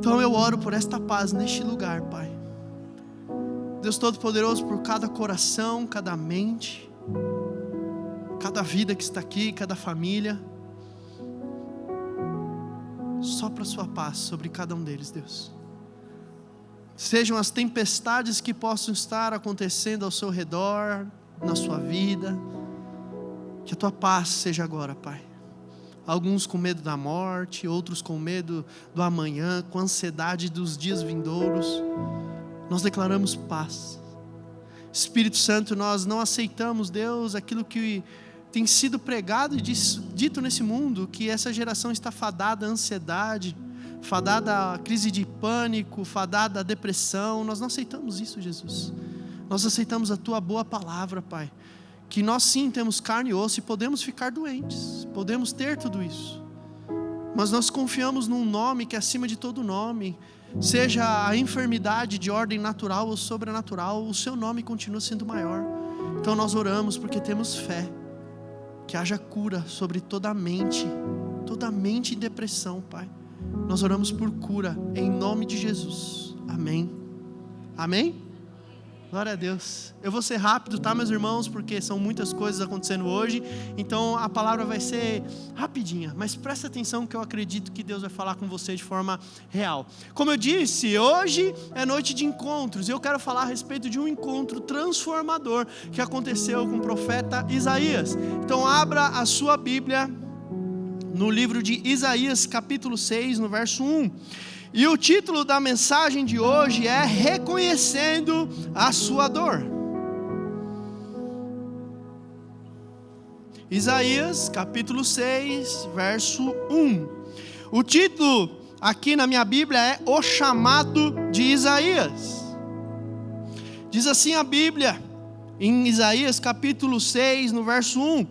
Então eu oro por esta paz neste lugar, Pai. Deus Todo-Poderoso, por cada coração, cada mente, cada vida que está aqui, cada família. Sopra a sua paz sobre cada um deles, Deus. Sejam as tempestades que possam estar acontecendo ao seu redor, na sua vida, que a tua paz seja agora, Pai. Alguns com medo da morte, outros com medo do amanhã, com ansiedade dos dias vindouros. Nós declaramos paz. Espírito Santo, nós não aceitamos, Deus, aquilo que tem sido pregado e dito nesse mundo, que essa geração está fadada à ansiedade, fadada à crise de pânico, fadada à depressão. Nós não aceitamos isso, Jesus. Nós aceitamos a tua boa palavra, Pai, que nós sim temos carne e osso e podemos ficar doentes, podemos ter tudo isso, mas nós confiamos num nome que é acima de todo nome. Seja a enfermidade de ordem natural ou sobrenatural, o seu nome continua sendo maior. Então nós oramos porque temos fé que haja cura sobre toda a mente em depressão, Pai. Nós oramos por cura em nome de Jesus. Amém. Amém? Glória a Deus. Eu vou ser rápido, tá, meus irmãos? Porque são muitas coisas acontecendo hoje. Então a palavra vai ser rapidinha. Mas presta atenção que eu acredito que Deus vai falar com você de forma real. Como eu disse, hoje é noite de encontros. E eu quero falar a respeito de um encontro transformador que aconteceu com o profeta Isaías. Então abra a sua Bíblia no livro de Isaías, capítulo 6, no verso 1. E o título da mensagem de hoje é Reconhecendo a Sua Dor. Isaías, capítulo 6, verso 1. O título aqui na minha Bíblia é O Chamado de Isaías. Diz assim a Bíblia, em Isaías, capítulo 6, no verso 1.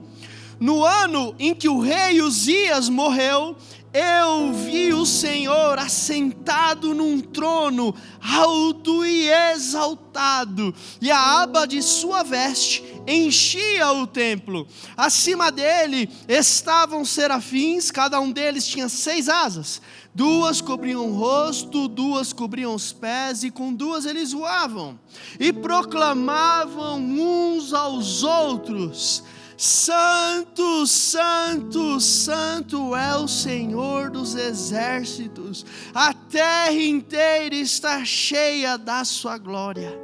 No ano em que o rei Uzias morreu, eu vi o Senhor assentado num trono alto e exaltado, e a aba de sua veste enchia o templo. Acima dele estavam serafins, cada um deles tinha 6 asas. 2 cobriam o rosto, 2 cobriam os pés, e com 2 eles voavam. E proclamavam uns aos outros: Santo, Santo, Santo é o Senhor dos exércitos, a terra inteira está cheia da sua glória.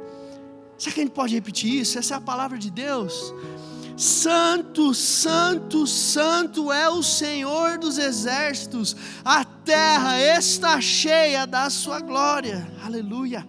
Será que a gente pode repetir isso? Essa é a palavra de Deus. Santo, Santo, Santo é o Senhor dos exércitos, a terra está cheia da sua glória. Aleluia.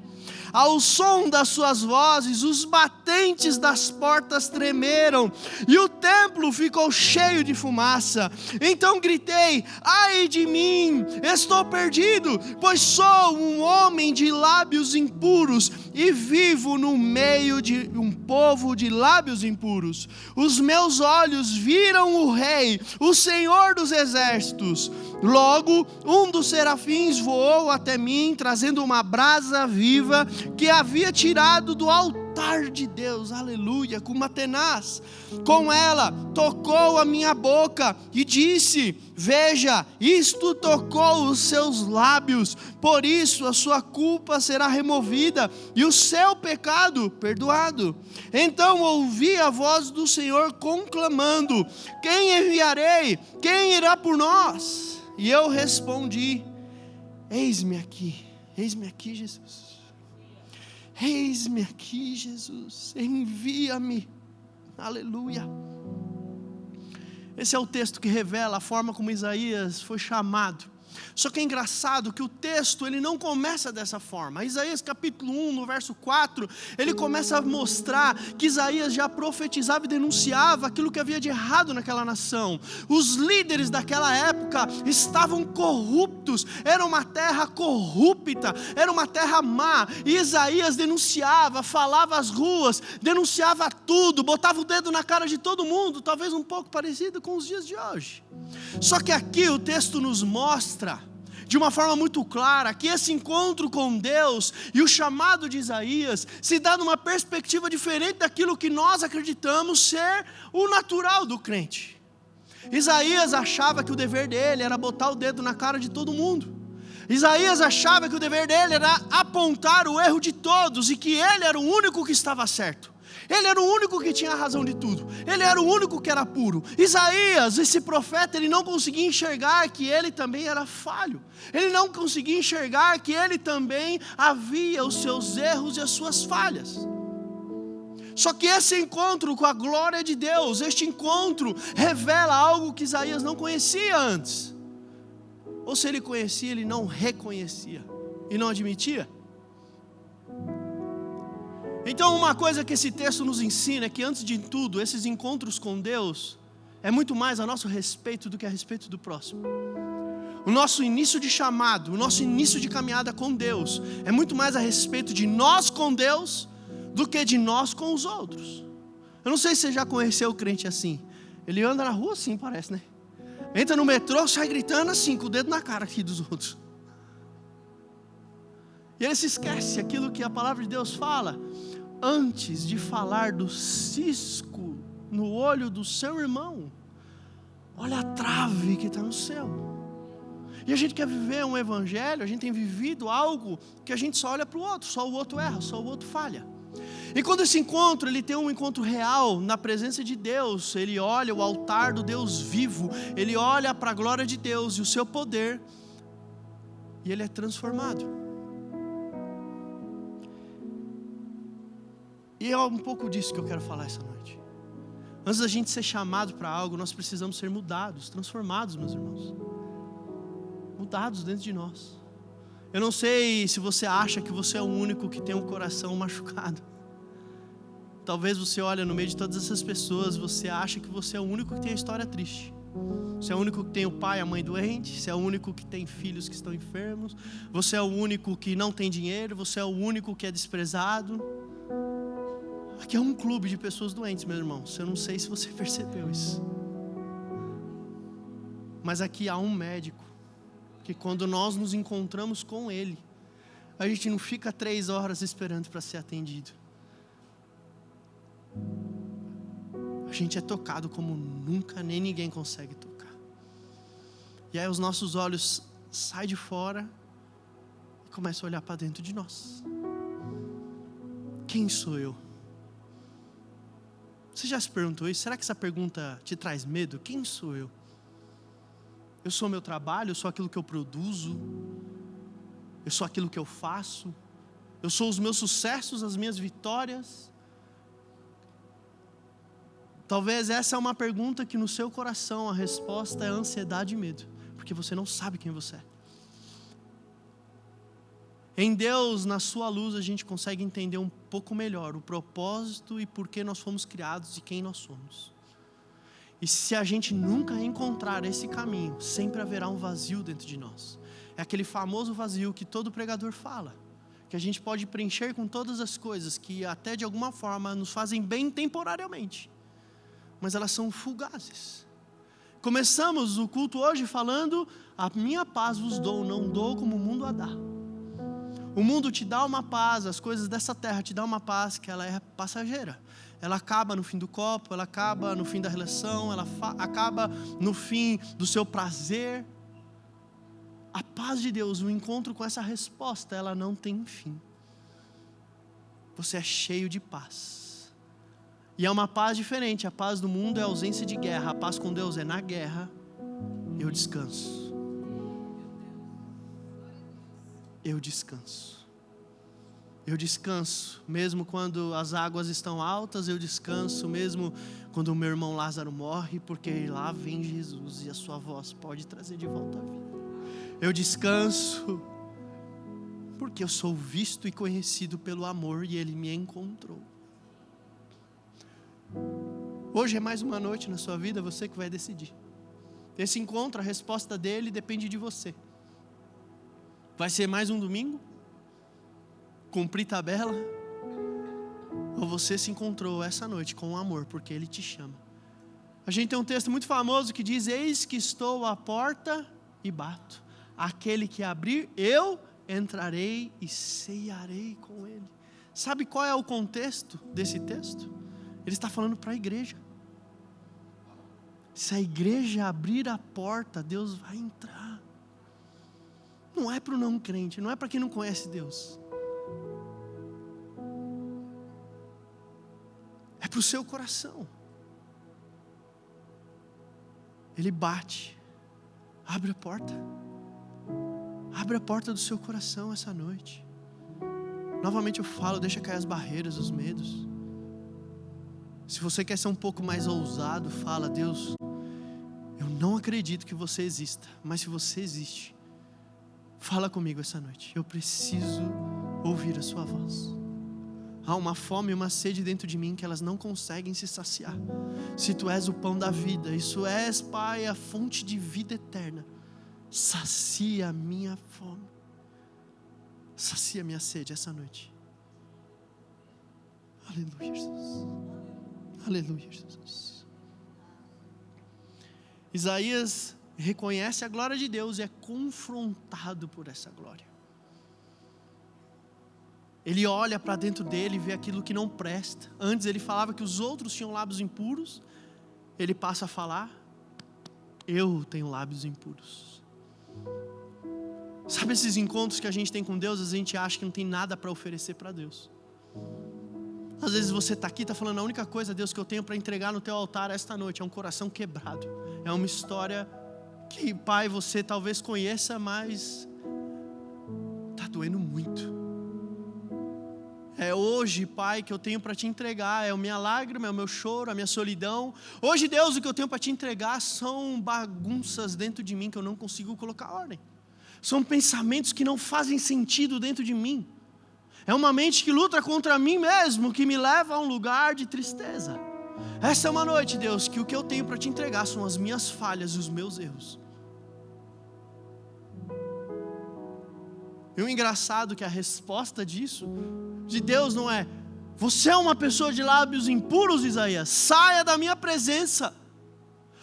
Ao som das suas vozes, os batentes das portas tremeram, e o templo ficou cheio de fumaça. Então gritei: ai de mim, estou perdido, pois sou um homem de lábios impuros, e vivo no meio de um povo de lábios impuros. Os meus olhos viram o Rei, o Senhor dos exércitos. Logo, um dos serafins voou até mim, trazendo uma brasa viva que havia tirado do altar de Deus, aleluia, com uma tenaz. Com ela tocou a minha boca e disse: veja, isto tocou os seus lábios, por isso a sua culpa será removida e o seu pecado perdoado. Então ouvi a voz do Senhor conclamando: quem enviarei? Quem irá por nós? E eu respondi: eis-me aqui, Jesus. Eis-me aqui, Jesus, envia-me. Aleluia. Esse é o texto que revela a forma como Isaías foi chamado. Só que é engraçado que o texto ele não começa dessa forma. Isaías capítulo 1, no verso 4, ele começa a mostrar que Isaías já profetizava e denunciava aquilo que havia de errado naquela nação. Os líderes daquela época estavam corruptos, era uma terra corrupta, era uma terra má, e Isaías denunciava, falava às ruas, denunciava tudo, botava o dedo na cara de todo mundo, talvez um pouco parecido com os dias de hoje. Só que aqui o texto nos mostra de uma forma muito clara que esse encontro com Deus e o chamado de Isaías se dá numa perspectiva diferente daquilo que nós acreditamos ser o natural do crente. Isaías achava que o dever dele era botar o dedo na cara de todo mundo. Isaías achava que o dever dele era apontar o erro de todos e que ele era o único que estava certo. Ele era o único que tinha a razão de tudo. Ele era o único que era puro. Isaías, esse profeta, ele não conseguia enxergar que ele também era falho. Ele não conseguia enxergar que ele também havia os seus erros e as suas falhas. Só que esse encontro com a glória de Deus, este encontro revela algo que Isaías não conhecia antes. Ou se ele conhecia, ele não reconhecia e não admitia. Então uma coisa que esse texto nos ensina é que antes de tudo, esses encontros com Deus é muito mais a nosso respeito do que a respeito do próximo. O nosso início de chamado, o nosso início de caminhada com Deus é muito mais a respeito de nós com Deus do que de nós com os outros. Eu não sei se você já conheceu o crente assim. Ele anda na rua assim, parece, né? Entra no metrô, sai gritando assim, com o dedo na cara aqui dos outros. E ele se esquece aquilo que a palavra de Deus fala. Antes de falar do cisco no olho do seu irmão, olha a trave que está no seu. E a gente quer viver um evangelho, a gente tem vivido algo que a gente só olha para o outro, só o outro erra, só o outro falha. E quando esse encontro, ele tem um encontro real na presença de Deus, ele olha o altar do Deus vivo, ele olha para a glória de Deus e o seu poder, e ele é transformado. E é um pouco disso que eu quero falar essa noite. Antes da gente ser chamado para algo, nós precisamos ser mudados, transformados, meus irmãos. Mudados dentro de nós. Eu não sei se você acha que você é o único que tem um coração machucado. Talvez você olhe no meio de todas essas pessoas, você acha que você é o único que tem a história triste. Você é o único que tem o pai e a mãe doente, você é o único que tem filhos que estão enfermos, você é o único que não tem dinheiro, você é o único que é desprezado. Aqui é um clube de pessoas doentes, meu irmão. Eu não sei se você percebeu isso. Mas aqui há um médico, que quando nós nos encontramos com ele, a gente não fica 3 horas esperando para ser atendido. A gente é tocado como nunca, nem ninguém consegue tocar. E aí os nossos olhos saem de fora e começam a olhar para dentro de nós. Quem sou eu? Você já se perguntou isso? Será que essa pergunta te traz medo? Quem sou eu? Eu sou o meu trabalho, eu sou aquilo que eu produzo, eu sou aquilo que eu faço, eu sou os meus sucessos, as minhas vitórias. Talvez essa é uma pergunta que no seu coração a resposta é ansiedade e medo, porque você não sabe quem você é. Em Deus, na sua luz, a gente consegue entender um pouco melhor o propósito e por que nós fomos criados e quem nós somos. E se a gente nunca encontrar esse caminho, sempre haverá um vazio dentro de nós. É aquele famoso vazio que todo pregador fala, que a gente pode preencher com todas as coisas que até de alguma forma nos fazem bem temporariamente, mas elas são fugazes. Começamos o culto hoje falando: a minha paz vos dou, não dou como o mundo a dá. O mundo te dá uma paz, as coisas dessa terra te dão uma paz que ela é passageira. Ela acaba no fim do copo, ela acaba no fim da relação, ela acaba no fim do seu prazer. A paz de Deus, o encontro com essa resposta, ela não tem fim. Você é cheio de paz. E é uma paz diferente. A paz do mundo é a ausência de guerra. A paz com Deus é: na guerra eu descanso. Eu descanso. Eu descanso, mesmo quando as águas estão altas, eu descanso, mesmo quando o meu irmão Lázaro morre, porque lá vem Jesus e a sua voz pode trazer de volta a vida. Eu descanso, porque eu sou visto e conhecido pelo amor e Ele me encontrou. Hoje é mais uma noite na sua vida, você que vai decidir. Esse encontro, a resposta dele depende de você. Vai ser mais um domingo? Cumprir tabela? Ou você se encontrou essa noite com o amor, porque Ele te chama? A gente tem um texto muito famoso que diz: eis que estou à porta e bato. Aquele que abrir, eu entrarei e ceiarei com ele. Sabe qual é o contexto desse texto? Ele está falando para a igreja. Se a igreja abrir a porta, Deus vai entrar. não é para o não crente, não é para quem não conhece Deus. É para o seu coração. Ele bate. Abre a porta. Abre a porta do seu coração essa noite. Novamente eu falo, deixa cair as barreiras, os medos. Se você quer ser um pouco mais ousado, fala: Deus, eu não acredito que você exista, mas se você existe, fala comigo essa noite. Eu preciso ouvir a sua voz. Há uma fome e uma sede dentro de mim que elas não conseguem se saciar. Se tu és o pão da vida, e tu és, Pai, a fonte de vida eterna, sacia a minha fome, sacia a minha sede essa noite. Aleluia, Jesus. Aleluia, Jesus. Isaías reconhece a glória de Deus e é confrontado por essa glória. Ele olha para dentro dele e vê aquilo que não presta. Antes ele falava que os outros tinham lábios impuros. Ele passa a falar: eu tenho lábios impuros. Sabe esses encontros que a gente tem com Deus? Às vezes a gente acha que não tem nada para oferecer para Deus. Às vezes você está aqui e está falando: a única coisa, Deus, que eu tenho para entregar no teu altar esta noite é um coração quebrado. É uma história que, Pai, você talvez conheça, mas está doendo muito. É hoje, Pai, que eu tenho para te entregar. É a minha lágrima, é o meu choro, a minha solidão. Hoje, Deus, o que eu tenho para te entregar são bagunças dentro de mim que eu não consigo colocar ordem. São pensamentos que não fazem sentido dentro de mim. É uma mente que luta contra mim mesmo, que me leva a um lugar de tristeza. Essa é uma noite, Deus, que o que eu tenho para te entregar são as minhas falhas e os meus erros. E o engraçado é que a resposta disso, de Deus, não é: você é uma pessoa de lábios impuros, Isaías, saia da minha presença.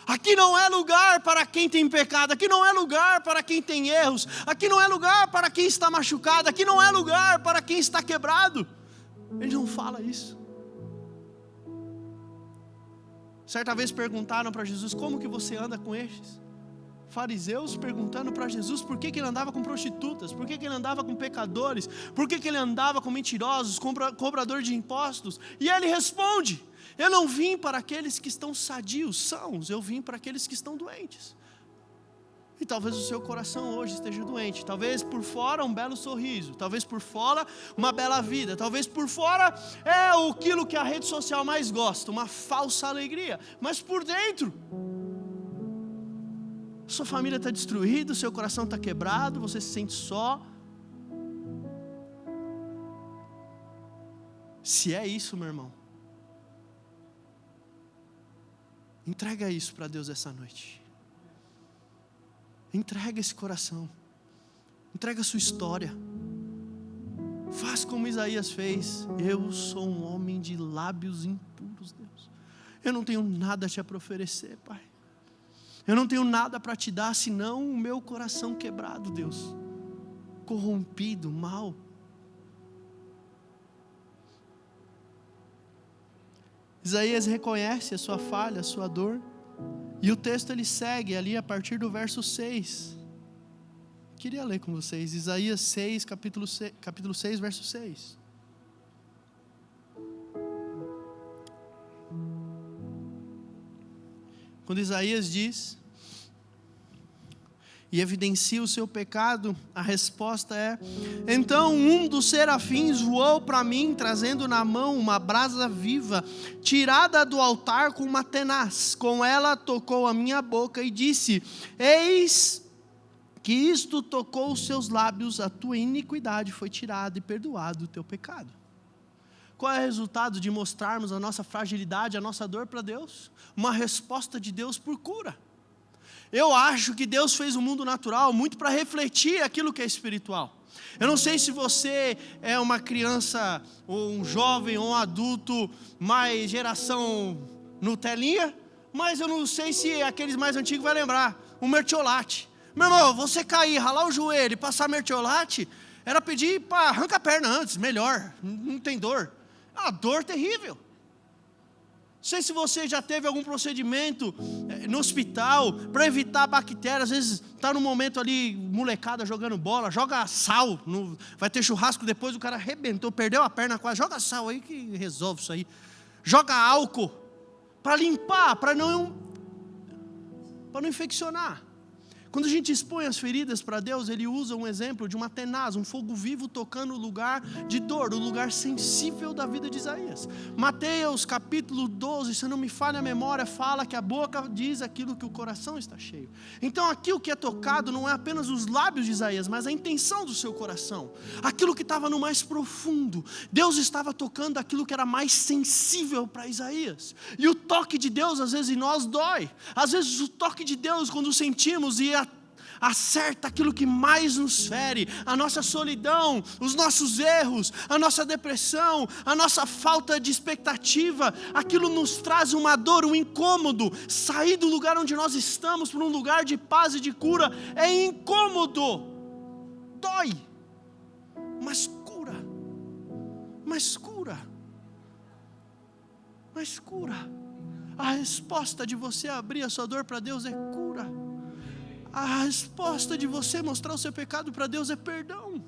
Aqui não é lugar para quem tem pecado, aqui não é lugar para quem tem erros, aqui não é lugar para quem está machucado, aqui não é lugar para quem está quebrado. Ele não fala isso. Certa vez perguntaram para Jesus: como que você anda com estes? Fariseus perguntando para Jesus por que ele andava com prostitutas, por que ele andava com pecadores, por que ele andava com mentirosos, cobradores de impostos. E ele responde: eu não vim para aqueles que estão sadios, sãos, eu vim para aqueles que estão doentes. E talvez o seu coração hoje esteja doente. Talvez por fora um belo sorriso, talvez por fora uma bela vida, talvez por fora é aquilo que a rede social mais gosta, uma falsa alegria. Mas por dentro, sua família está destruída, seu coração está quebrado, você se sente só. Se é isso, meu irmão, entrega isso para Deus essa noite. Entrega esse coração. Entrega a sua história. Faz como Isaías fez. Eu sou um homem de lábios impuros, Deus. Eu não tenho nada para oferecer, Pai. Eu não tenho nada para te dar, senão o meu coração quebrado, Deus. Corrompido, mal. Isaías reconhece a sua falha, a sua dor. E o texto ele segue ali a partir do verso 6. Queria ler com vocês. Isaías 6, capítulo 6, verso 6. Quando Isaías diz e evidencia o seu pecado, a resposta é: então um dos serafins voou para mim, trazendo na mão uma brasa viva, tirada do altar com uma tenaz. Com ela tocou a minha boca e disse: eis que isto tocou os seus lábios, a tua iniquidade foi tirada e perdoado o teu pecado. Qual é o resultado de mostrarmos a nossa fragilidade, a nossa dor para Deus? Uma resposta de Deus por cura. Eu acho que Deus fez o mundo natural muito para refletir aquilo que é espiritual. Eu não sei se você é uma criança, ou um jovem, ou um adulto, mais geração Nutelinha, mas eu não sei se aqueles mais antigos vão lembrar, o mertiolate. Meu irmão, você cair, ralar o joelho e passar mertiolate, era pedir para arrancar a perna antes, melhor, não tem dor. É uma dor terrível. Não sei se você já teve algum procedimento no hospital para evitar bactérias. Às vezes está no momento ali, molecada jogando bola, joga sal, vai ter churrasco depois, o cara arrebentou, perdeu a perna quase, joga sal aí que resolve isso aí. Joga álcool para limpar, para não infeccionar. Quando a gente expõe as feridas para Deus, Ele usa um exemplo de uma tenaz, um fogo vivo tocando o lugar de dor, o lugar sensível da vida de Isaías. Mateus capítulo 12, se não me falha a memória, fala que a boca diz aquilo que o coração está cheio. Então aqui o que é tocado não é apenas os lábios de Isaías, mas a intenção do seu coração. Aquilo que estava no mais profundo. Deus estava tocando aquilo que era mais sensível para Isaías. E o toque de Deus às vezes em nós dói. Às vezes o toque de Deus, quando sentimos e acerta aquilo que mais nos fere, a nossa solidão, os nossos erros, a nossa depressão, a nossa falta de expectativa, aquilo nos traz uma dor, um incômodo. Sair do lugar onde nós estamos para um lugar de paz e de cura é incômodo, dói, mas cura, a resposta de você abrir a sua dor para Deus é cura. A resposta de você mostrar o seu pecado para Deus é perdão.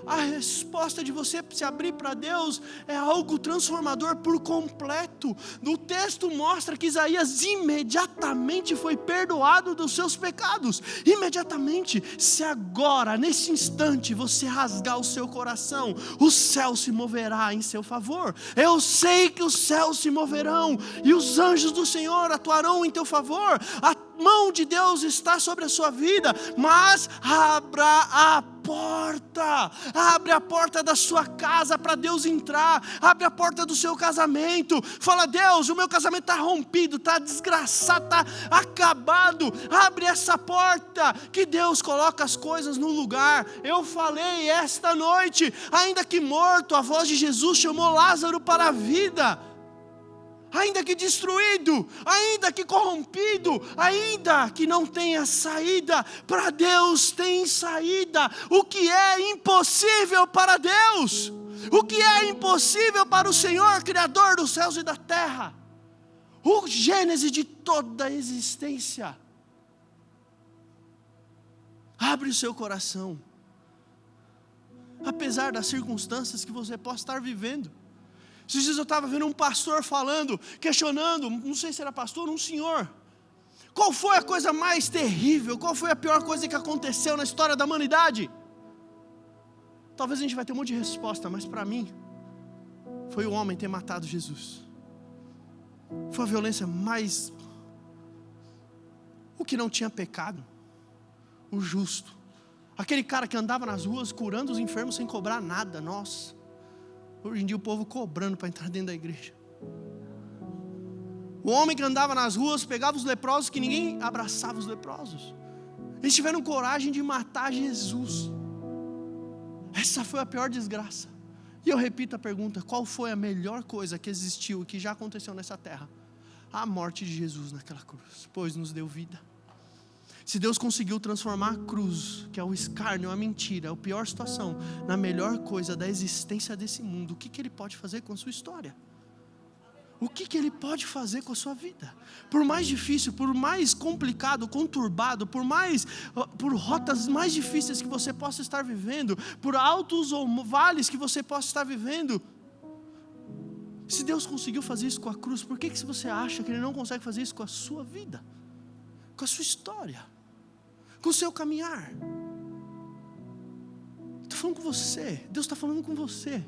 A resposta de você se abrir para Deus é algo transformador por completo. O texto mostra que Isaías imediatamente foi perdoado dos seus pecados. Imediatamente. Se agora, nesse instante, você rasgar o seu coração, o céu se moverá em seu favor. Eu sei que os céus se moverão e os anjos do Senhor atuarão em teu favor. A mão de Deus está sobre a sua vida, mas abra a porta, abre a porta da sua casa para Deus entrar, abre a porta do seu casamento, fala: Deus, o meu casamento está rompido, está desgraçado, está acabado, abre essa porta, que Deus coloca as coisas no lugar. Eu falei esta noite, ainda que morto, a voz de Jesus chamou Lázaro para a vida. Ainda que destruído, ainda que corrompido, ainda que não tenha saída, para Deus tem saída. O que é impossível para Deus? O que é impossível para o Senhor, Criador dos céus e da terra? O Gênesis de toda a existência. Abre o seu coração, apesar das circunstâncias que você possa estar vivendo. Esses dias eu estava vendo um pastor falando, questionando, não sei se era pastor ou um senhor. Qual foi a coisa mais terrível? Qual foi a pior coisa que aconteceu na história da humanidade? Talvez a gente vai ter um monte de resposta, mas para mim, foi o homem ter matado Jesus. Foi a violência mais... O que não tinha pecado, o justo. Aquele cara que andava nas ruas curando os enfermos sem cobrar nada, nossa. Hoje em dia o povo cobrando para entrar dentro da igreja. O homem que andava nas ruas pegava os leprosos, que ninguém abraçava os leprosos. Eles tiveram coragem de matar Jesus. Essa foi a pior desgraça. E eu repito a pergunta: qual foi a melhor coisa que existiu, que já aconteceu nessa terra? A morte de Jesus naquela cruz, pois nos deu vida. Se Deus conseguiu transformar a cruz, que é o escárnio, a mentira, a pior situação, na melhor coisa da existência desse mundo, o que Ele pode fazer com a sua história? O que Ele pode fazer com a sua vida? Por mais difícil, por mais complicado, conturbado, por rotas mais difíceis que você possa estar vivendo, por altos ou vales que você possa estar vivendo, se Deus conseguiu fazer isso com a cruz, por que você acha que Ele não consegue fazer isso com a sua vida? Com a sua história? Com o seu caminhar? Estou falando com você. Deus está falando com você.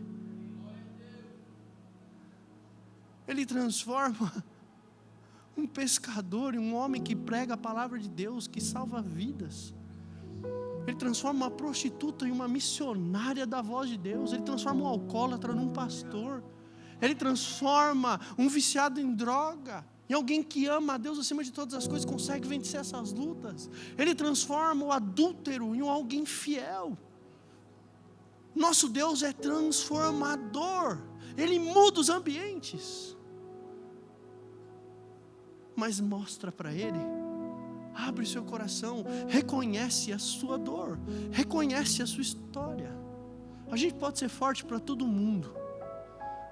Ele transforma um pescador em um homem que prega a palavra de Deus, que salva vidas. Ele transforma uma prostituta em uma missionária da voz de Deus. Ele transforma um alcoólatra num pastor. Ele transforma um viciado em droga em alguém que ama a Deus acima de todas as coisas, consegue vencer essas lutas. Ele transforma o adúltero em alguém fiel. Nosso Deus é transformador. Ele muda os ambientes. Mas mostra para Ele. Abre seu coração. Reconhece a sua dor. Reconhece a sua história. A gente pode ser forte para todo mundo.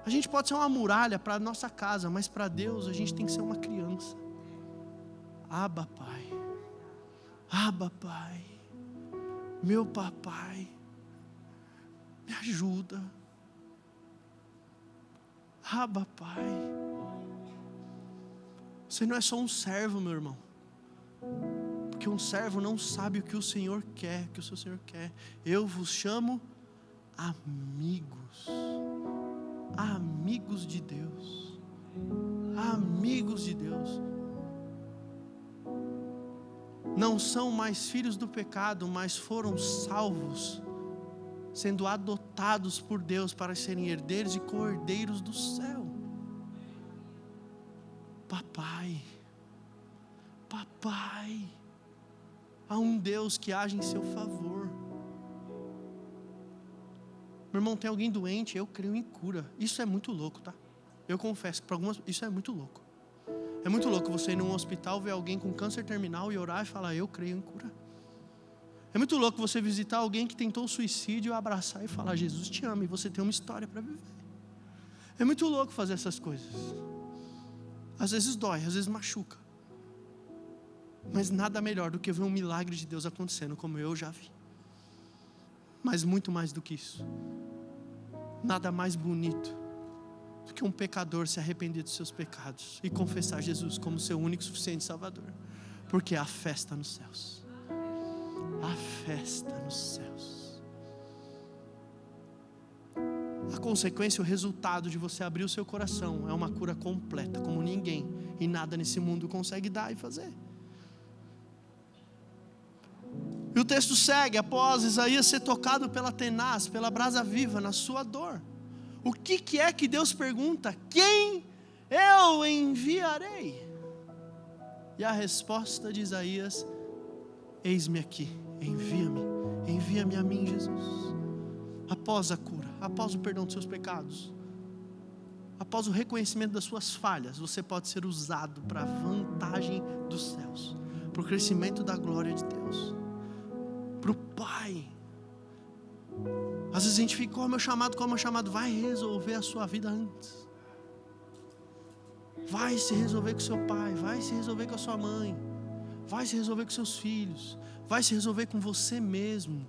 A gente pode ser uma muralha para a nossa casa, mas para Deus a gente tem que ser uma criança. Abba, Pai. Abba, Pai. Meu papai. Me ajuda. Abba, Pai. Você não é só um servo, meu irmão. Porque um servo não sabe o que o Senhor quer, o que o seu Senhor quer. Eu vos chamo amigos. Amigos de Deus. Amigos de Deus. Não são mais filhos do pecado, mas foram salvos, sendo adotados por Deus para serem herdeiros e co-herdeiros do céu. Papai, papai, há um Deus que age em seu favor. Meu irmão, tem alguém doente, eu creio em cura. Isso é muito louco, tá? Eu confesso que para algumas, isso é muito louco. É muito louco você ir num hospital, ver alguém com câncer terminal e orar e falar, eu creio em cura. É muito louco você visitar alguém que tentou suicídio, abraçar e falar, Jesus te ama, e você tem uma história para viver. É muito louco fazer essas coisas. Às vezes dói, às vezes machuca. Mas nada melhor do que ver um milagre de Deus acontecendo, como eu já vi. Mas muito mais do que isso. Nada mais bonito do que um pecador se arrepender dos seus pecados e confessar Jesus como seu único e suficiente Salvador. Porque há festa nos céus. Há festa nos céus. A consequência, o resultado de você abrir o seu coração é uma cura completa, como ninguém e nada nesse mundo consegue dar e fazer. E o texto segue, após Isaías ser tocado pela tenaz, pela brasa viva na sua dor. O que é que Deus pergunta? Quem eu enviarei? E a resposta de Isaías, eis-me aqui, envia-me a mim, Jesus. Após a cura, após o perdão dos seus pecados, após o reconhecimento das suas falhas, você pode ser usado para a vantagem dos céus, para o crescimento da glória de Deus, para o Pai. Às vezes a gente fica, qual é o meu chamado? Vai resolver a sua vida antes. Vai se resolver com seu pai, vai se resolver com a sua mãe, vai se resolver com seus filhos, vai se resolver com você mesmo.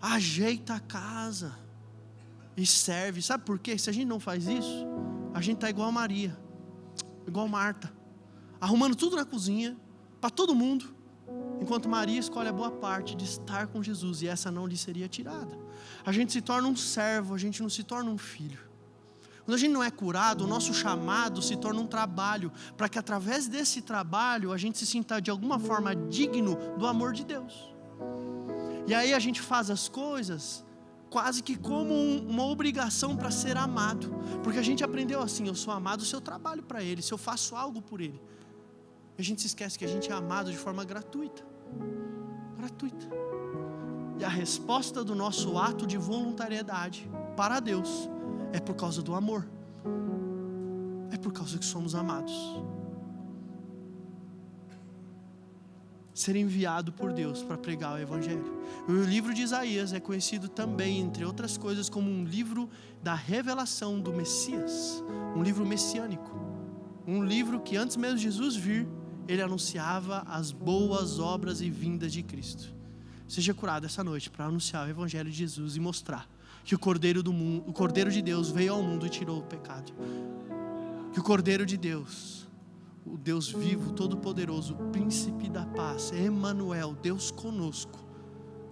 Ajeita a casa e serve. Sabe por quê? Se a gente não faz isso, a gente está igual a Maria, igual a Marta, arrumando tudo na cozinha, para todo mundo, enquanto Maria escolhe a boa parte de estar com Jesus, e essa não lhe seria tirada. A gente se torna um servo, a gente não se torna um filho. Quando a gente não é curado, o nosso chamado se torna um trabalho, para que através desse trabalho a gente se sinta de alguma forma digno do amor de Deus. E aí a gente faz as coisas quase que como uma obrigação para ser amado, porque a gente aprendeu assim, eu sou amado se eu trabalho para Ele, se eu faço algo por Ele. E a gente se esquece que a gente é amado de forma gratuita. E a resposta do nosso ato de voluntariedade para Deus é por causa do amor. É por causa que somos amados. Ser enviado por Deus para pregar o Evangelho. O livro de Isaías é conhecido também, entre outras coisas, como um livro da revelação do Messias. Um livro messiânico. Um livro que antes mesmo de Jesus vir, ele anunciava as boas obras e vindas de Cristo. Seja curado essa noite para anunciar o Evangelho de Jesus e mostrar que o Cordeiro de Deus veio ao mundo e tirou o pecado. Que o Cordeiro de Deus, o Deus vivo, todo-poderoso, o Príncipe da paz, Emanuel, Deus conosco,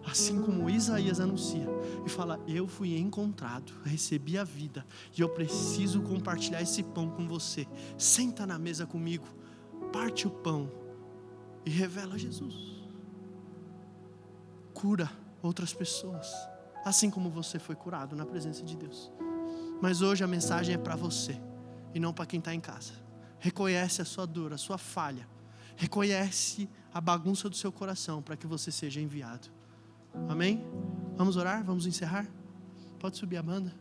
assim como Isaías anuncia e fala, eu fui encontrado, recebi a vida e eu preciso compartilhar esse pão com você. Senta na mesa comigo, parte o pão e revela Jesus. Cura outras pessoas, assim como você foi curado na presença de Deus. Mas hoje a mensagem é para você e não para quem está em casa. Reconhece a sua dor, a sua falha. Reconhece a bagunça do seu coração para que você seja enviado. Amém? Vamos orar? Vamos encerrar? Pode subir a banda.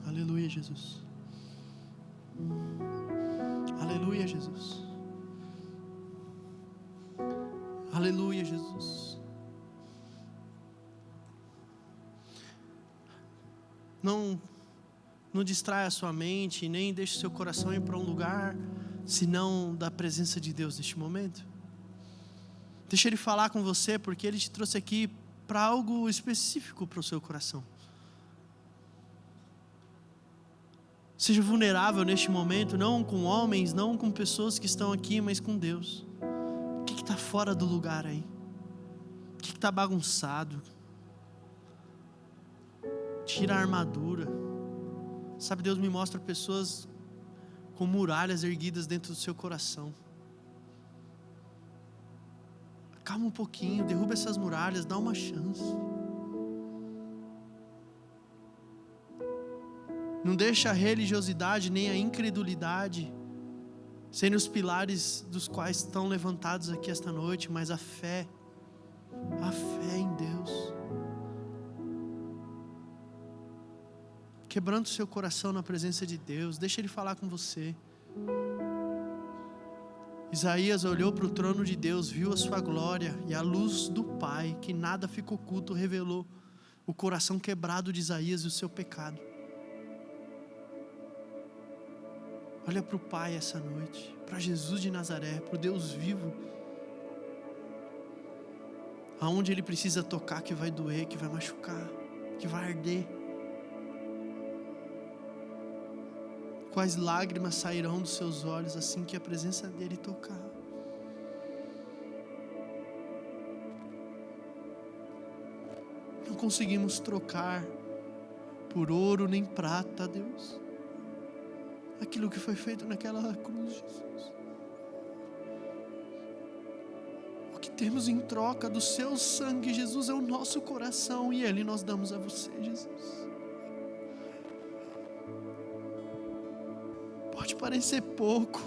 Aleluia, Jesus. Aleluia. Aleluia, Jesus. Aleluia, Jesus. Não distraia a sua mente, nem deixe seu coração ir para um lugar, senão da presença de Deus neste momento. Deixa Ele falar com você, porque Ele te trouxe aqui para algo específico para o seu coração. Seja vulnerável neste momento, não com homens, não com pessoas que estão aqui, mas com Deus. O que está fora do lugar aí? O que está bagunçado? Tira a armadura. Sabe, Deus me mostra pessoas com muralhas erguidas dentro do seu coração. Calma um pouquinho, derruba essas muralhas, dá uma chance. Não deixa a religiosidade nem a incredulidade serem os pilares dos quais estão levantados aqui esta noite, mas a fé em Deus. Quebrando o seu coração na presença de Deus, deixa Ele falar com você. Isaías olhou para o trono de Deus, viu a sua glória e a luz do Pai, que nada ficou oculto, revelou o coração quebrado de Isaías e o seu pecado. Olha para o Pai essa noite, para Jesus de Nazaré, para o Deus vivo, aonde Ele precisa tocar, que vai doer, que vai machucar, que vai arder. Quais lágrimas sairão dos seus olhos assim que a presença dEle tocar? Não conseguimos trocar por ouro nem prata, Deus, aquilo que foi feito naquela cruz, Jesus. O que temos em troca do seu sangue, Jesus, é o nosso coração, e Ele nós damos a você, Jesus. Pode parecer pouco,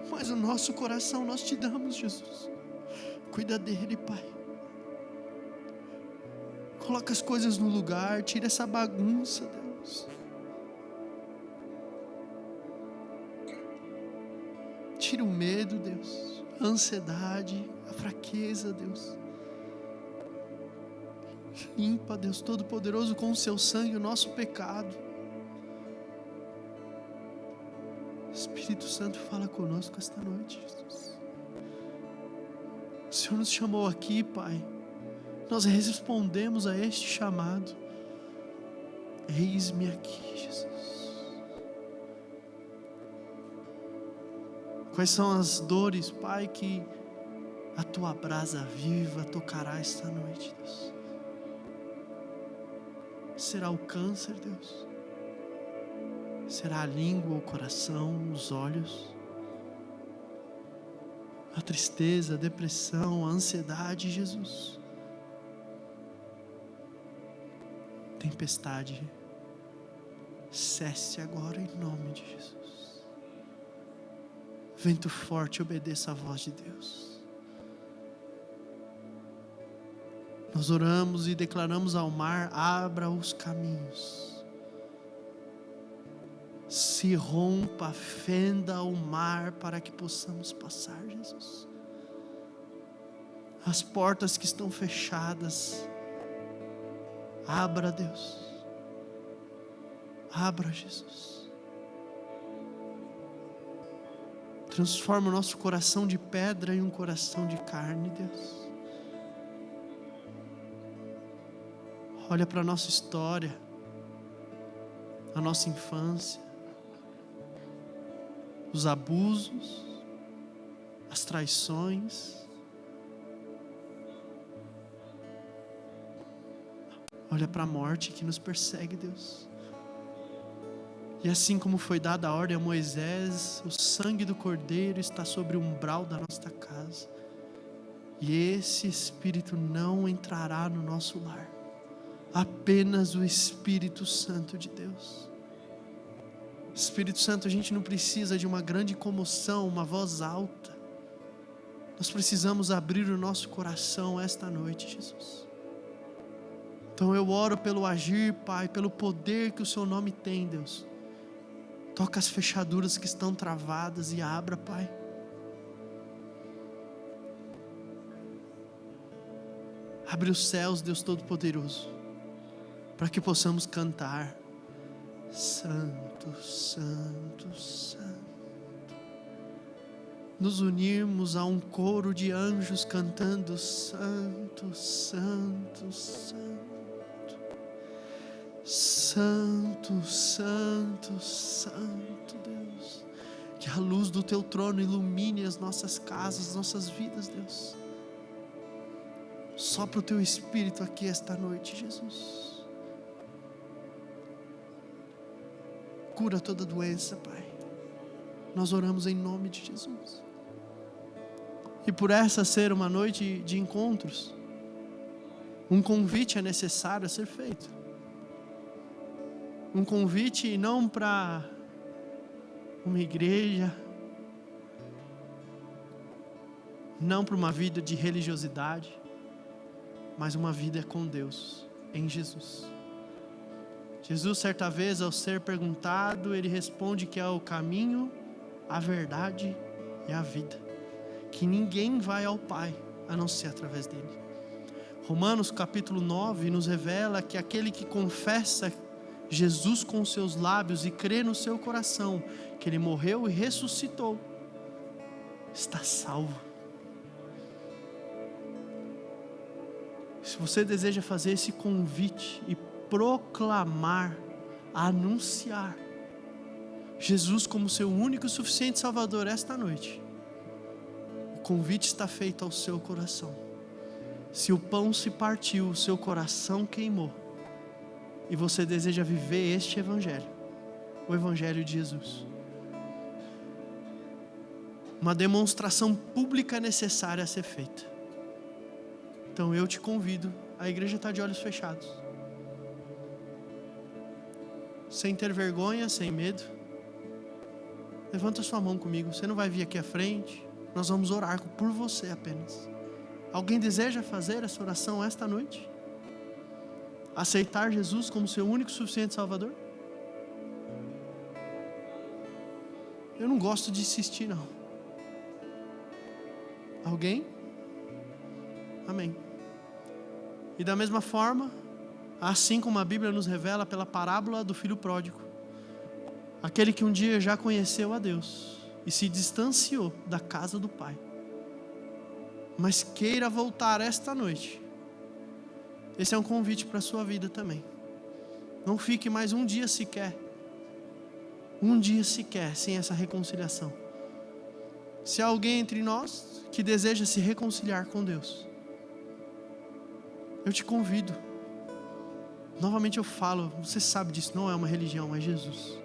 mas o nosso coração nós te damos, Jesus. Cuida dele, Pai. Coloca as coisas no lugar, tira essa bagunça, Deus. Tira o medo, Deus, a ansiedade, a fraqueza, Deus. Limpa, Deus Todo-Poderoso, com o seu sangue o nosso pecado. Espírito Santo, fala conosco esta noite, Jesus. O Senhor nos chamou aqui, Pai. Nós respondemos a este chamado. Eis-me aqui, Jesus. Quais são as dores, Pai, que a Tua brasa viva tocará esta noite, Deus? Será o câncer, Deus? Será a língua, o coração, os olhos? A tristeza, a depressão, a ansiedade, Jesus? Tempestade, cesse agora em nome de Jesus. Vento forte, obedeça a voz de Deus. Nós oramos e declaramos ao mar: abra os caminhos. Se rompa, fenda o mar para que possamos passar, Jesus. As portas que estão fechadas, abra, Deus. Abra, Jesus. Transforma o nosso coração de pedra em um coração de carne, Deus. Olha para a nossa história, a nossa infância, os abusos, as traições. Olha para a morte que nos persegue, Deus. E assim como foi dada a ordem a Moisés, o sangue do Cordeiro está sobre o umbral da nossa casa. E esse Espírito não entrará no nosso lar. Apenas o Espírito Santo de Deus. Espírito Santo, a gente não precisa de uma grande comoção, uma voz alta. Nós precisamos abrir o nosso coração esta noite, Jesus. Então eu oro pelo agir, Pai, pelo poder que o Seu nome tem, Deus. Toca as fechaduras que estão travadas e abra, Pai. Abre os céus, Deus Todo-Poderoso, para que possamos cantar: Santo, Santo, Santo. Nos unirmos a um coro de anjos cantando: Santo, Santo, Santo. Santo, Santo, Santo, Deus. Que a luz do Teu trono ilumine as nossas casas, nossas vidas, Deus. Sopra o Teu Espírito aqui esta noite, Jesus. Cura toda doença, Pai. Nós oramos em nome de Jesus. E por essa ser uma noite de encontros, um convite é necessário a ser feito. Um convite não para uma igreja, não para uma vida de religiosidade, mas uma vida com Deus, em Jesus. Jesus, certa vez, ao ser perguntado, ele responde que é o caminho, a verdade e a vida, que ninguém vai ao Pai a não ser através dele. Romanos capítulo 9 nos revela que aquele que confessa Jesus com seus lábios e crê no seu coração que ele morreu e ressuscitou, está salvo. Se você deseja fazer esse convite e proclamar, anunciar Jesus como seu único e suficiente Salvador esta noite, o convite está feito ao seu coração. Se o pão se partiu, o seu coração queimou, e você deseja viver este Evangelho, o Evangelho de Jesus, uma demonstração pública necessária a ser feita. Então eu te convido, a igreja está de olhos fechados, sem ter vergonha, sem medo. Levanta sua mão comigo, você não vai vir aqui à frente, nós vamos orar por você apenas. Alguém deseja fazer essa oração esta noite? Aceitar Jesus como seu único e suficiente Salvador? Eu não gosto de insistir, não. Alguém? Amém. E da mesma forma, assim como a Bíblia nos revela pela parábola do filho pródigo, aquele que um dia já conheceu a Deus e se distanciou da casa do Pai, mas queira voltar esta noite, esse é um convite para a sua vida também. Não fique mais um dia sequer sem essa reconciliação. Se há alguém entre nós que deseja se reconciliar com Deus, eu te convido. Novamente eu falo, você sabe disso, não é uma religião, é Jesus.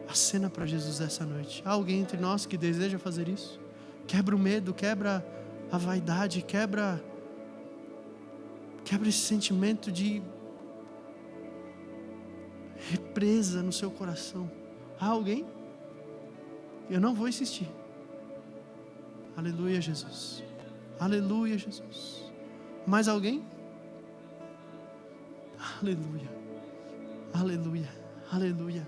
Acena para Jesus essa noite. Há alguém entre nós que deseja fazer isso? Quebra o medo, quebra a vaidade, quebra esse sentimento de represa no seu coração. Há alguém? Eu não vou insistir. Aleluia, Jesus. Aleluia, Jesus. Mais alguém? Aleluia. Aleluia. Aleluia.